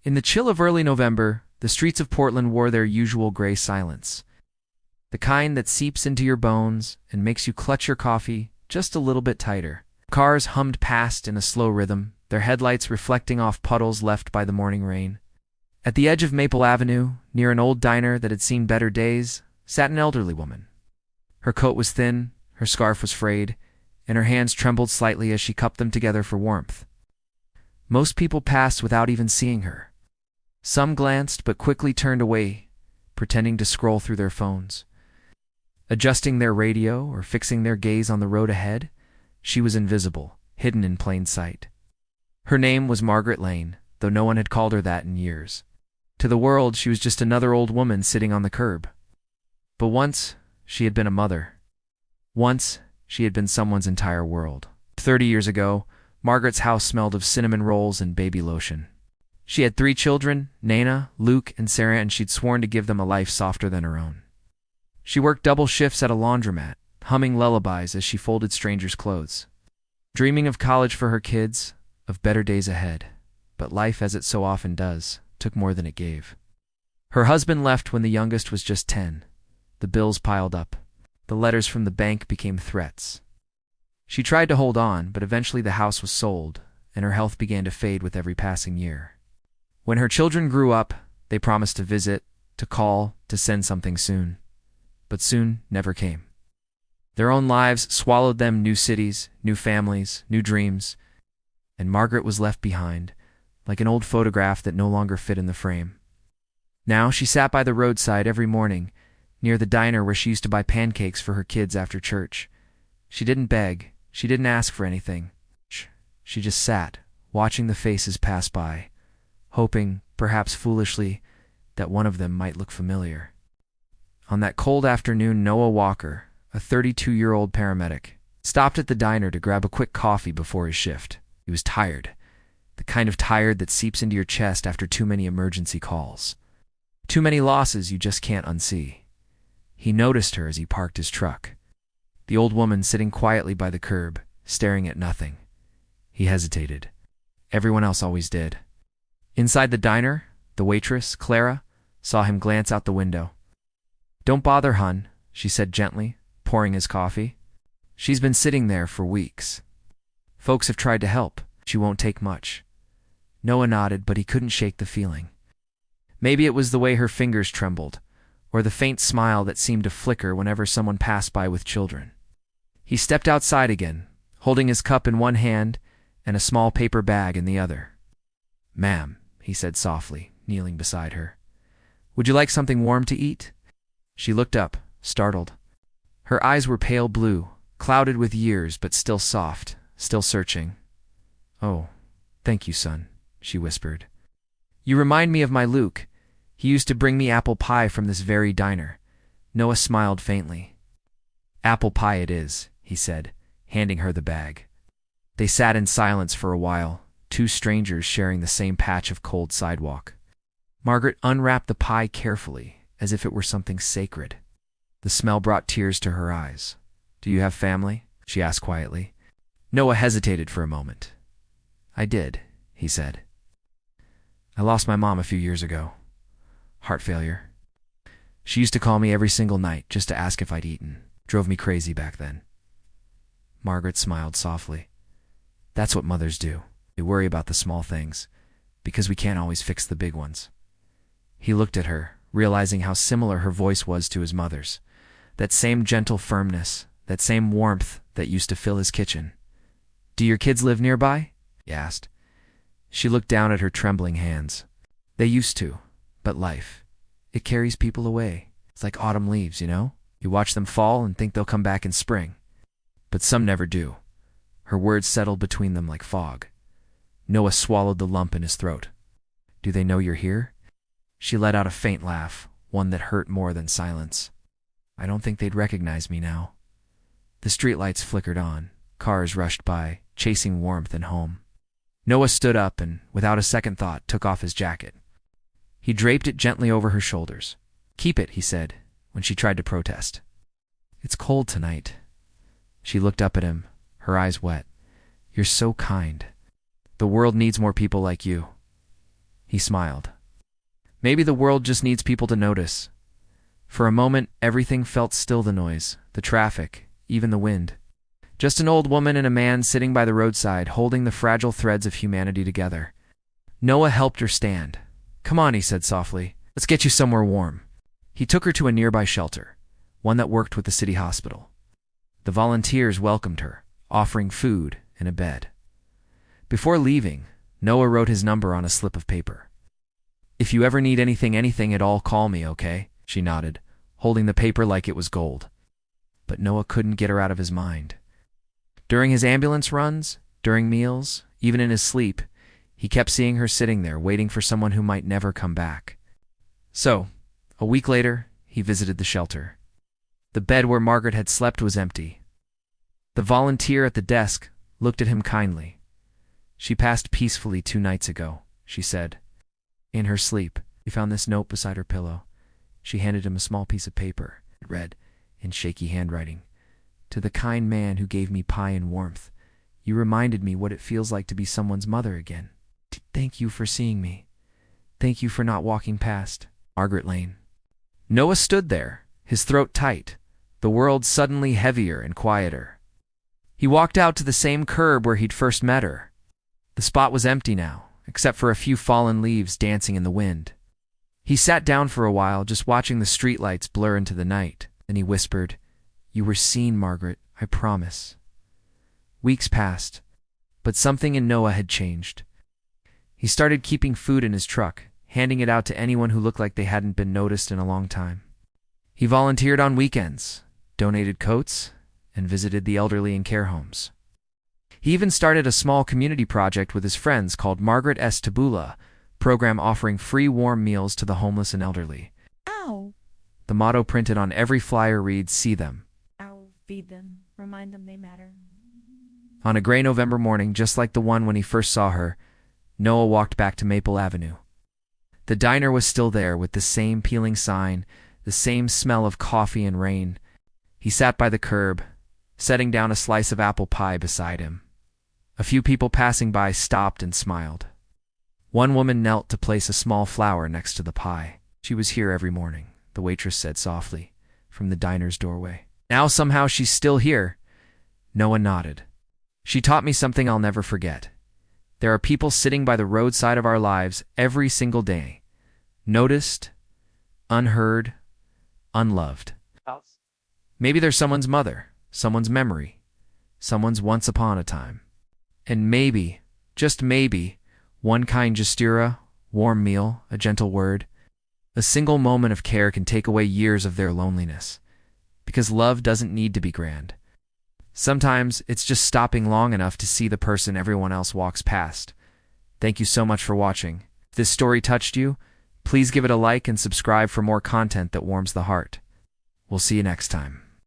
In the chill of early November, the streets of Portland wore their usual gray silence. The kind that seeps into your bones and makes you clutch your coffee just a little bit tighter. Cars hummed past in a slow rhythm, their headlights reflecting off puddles left by the morning rain. At the edge of Maple Avenue, near an old diner that had seen better days, sat an elderly woman. Her coat was thin, her scarf was frayed, and her hands trembled slightly as she cupped them together for warmth. Most people passed without even seeing her. Some glanced but quickly turned away, pretending to scroll through their phones. Adjusting their radio or fixing their gaze on the road ahead, she was invisible, hidden in plain sight. Her name was Margaret Lane, though no one had called her that in years. To the world, she was just another old woman sitting on the curb. But once, she had been a mother. Once, she had been someone's entire world. 30 years ago, Margaret's house smelled of cinnamon rolls and baby lotion. She had 3 children, Nana, Luke, and Sarah, and she'd sworn to give them a life softer than her own. She worked double shifts at a laundromat, humming lullabies as she folded strangers' clothes. Dreaming of college for her kids, of better days ahead. But life, as it so often does, took more than it gave. Her husband left when the youngest was just 10. The bills piled up. The letters from the bank became threats. She tried to hold on, but eventually the house was sold, and her health began to fade with every passing year. When her children grew up, they promised to visit, to call, to send something soon. But soon never came. Their own lives swallowed them, new cities, new families, new dreams, and Margaret was left behind, like an old photograph that no longer fit in the frame. Now she sat by the roadside every morning, near the diner where she used to buy pancakes for her kids after church. She didn't beg, she didn't ask for anything. She just sat, watching the faces pass by, hoping, perhaps foolishly, that one of them might look familiar. On that cold afternoon, Noah Walker, a 32-year-old paramedic, stopped at the diner to grab a quick coffee before his shift. He was tired, the kind of tired that seeps into your chest after too many emergency calls. Too many losses you just can't unsee. He noticed her as he parked his truck. The old woman sitting quietly by the curb, staring at nothing. He hesitated. Everyone else always did. Inside the diner, the waitress, Clara, saw him glance out the window. "Don't bother, hun," she said gently, pouring his coffee. "She's been sitting there for weeks. Folks have tried to help. She won't take much." Noah nodded, but he couldn't shake the feeling. Maybe it was the way her fingers trembled, or the faint smile that seemed to flicker whenever someone passed by with children. He stepped outside again, holding his cup in one hand and a small paper bag in the other. "Ma'am," he said softly, kneeling beside her. "Would you like something warm to eat?" She looked up, startled. Her eyes were pale blue, clouded with years, but still soft, still searching. "Oh, thank you, son," she whispered. "You remind me of my Luke. He used to bring me apple pie from this very diner." Noah smiled faintly. "Apple pie it is," he said, handing her the bag. They sat in silence for a while, 2 strangers sharing the same patch of cold sidewalk. Margaret unwrapped the pie carefully, as if it were something sacred. The smell brought tears to her eyes. "Do you have family?" she asked quietly. Noah hesitated for a moment. "I did," he said. "I lost my mom a few years ago. Heart failure. She used to call me every single night just to ask if I'd eaten. Drove me crazy back then." Margaret smiled softly. "That's what mothers do. They worry about the small things, because we can't always fix the big ones." He looked at her, realizing how similar her voice was to his mother's. That same gentle firmness, that same warmth that used to fill his kitchen. "Do your kids live nearby?" he asked. She looked down at her trembling hands. "They used to, but life, it carries people away. It's like autumn leaves, you know? You watch them fall and think they'll come back in spring. But some never do." Her words settled between them like fog. Noah swallowed the lump in his throat. "Do they know you're here?" She let out a faint laugh, one that hurt more than silence. "I don't think they'd recognize me now." The streetlights flickered on. Cars rushed by, chasing warmth and home. Noah stood up and, without a second thought, took off his jacket. He draped it gently over her shoulders. "Keep it," he said, when she tried to protest. "It's cold tonight." She looked up at him, her eyes wet. "You're so kind. The world needs more people like you." He smiled. Maybe the world just needs people to notice. For a moment, everything felt still, the noise, the traffic, even the wind. Just an old woman and a man sitting by the roadside, holding the fragile threads of humanity together. Noah helped her stand. "Come on," he said softly. "Let's get you somewhere warm." He took her to a nearby shelter, one that worked with the city hospital. The volunteers welcomed her, offering food and a bed. Before leaving, Noah wrote his number on a slip of paper. "If you ever need anything at all, call me, okay?" She nodded, holding the paper like it was gold. But Noah couldn't get her out of his mind. During his ambulance runs, during meals, even in his sleep, he kept seeing her sitting there, waiting for someone who might never come back. So, a week later, he visited the shelter. The bed where Margaret had slept was empty. The volunteer at the desk looked at him kindly. "She passed peacefully 2 nights ago," she said. In her sleep, he found this note beside her pillow. She handed him a small piece of paper. It read, in shaky handwriting, "To the kind man who gave me pie and warmth, you reminded me what it feels like to be someone's mother again. Thank you for seeing me. Thank you for not walking past. Margaret Lane." Noah stood there, his throat tight, the world suddenly heavier and quieter. He walked out to the same curb where he'd first met her. The spot was empty now, except for a few fallen leaves dancing in the wind. He sat down for a while, just watching the streetlights blur into the night. Then he whispered, "You were seen, Margaret, I promise." Weeks passed, but something in Noah had changed. He started keeping food in his truck, handing it out to anyone who looked like they hadn't been noticed in a long time. He volunteered on weekends, donated coats, and visited the elderly in care homes. He even started a small community project with his friends called Margaret S. Tabula, program offering free warm meals to the homeless and elderly. Ow! The motto printed on every flyer reads, "See them." Ow, feed them. Remind them they matter. On a gray November morning, just like the one when he first saw her, Noah walked back to Maple Avenue. The diner was still there, with the same peeling sign, the same smell of coffee and rain. He sat by the curb, setting down a slice of apple pie beside him. A few people passing by stopped and smiled. One woman knelt to place a small flower next to the pie. "She was here every morning," the waitress said softly, from the diner's doorway. "Now somehow she's still here." Noah nodded. "She taught me something I'll never forget. There are people sitting by the roadside of our lives every single day, noticed, unheard, unloved. Maybe they're someone's mother, someone's memory, someone's once upon a time. And maybe, just maybe, one kind gestura, warm meal, a gentle word, a single moment of care can take away years of their loneliness. Because love doesn't need to be grand. Sometimes it's just stopping long enough to see the person everyone else walks past. Thank you so much for watching. If this story touched you, please give it a like and subscribe for more content that warms the heart. We'll see you next time.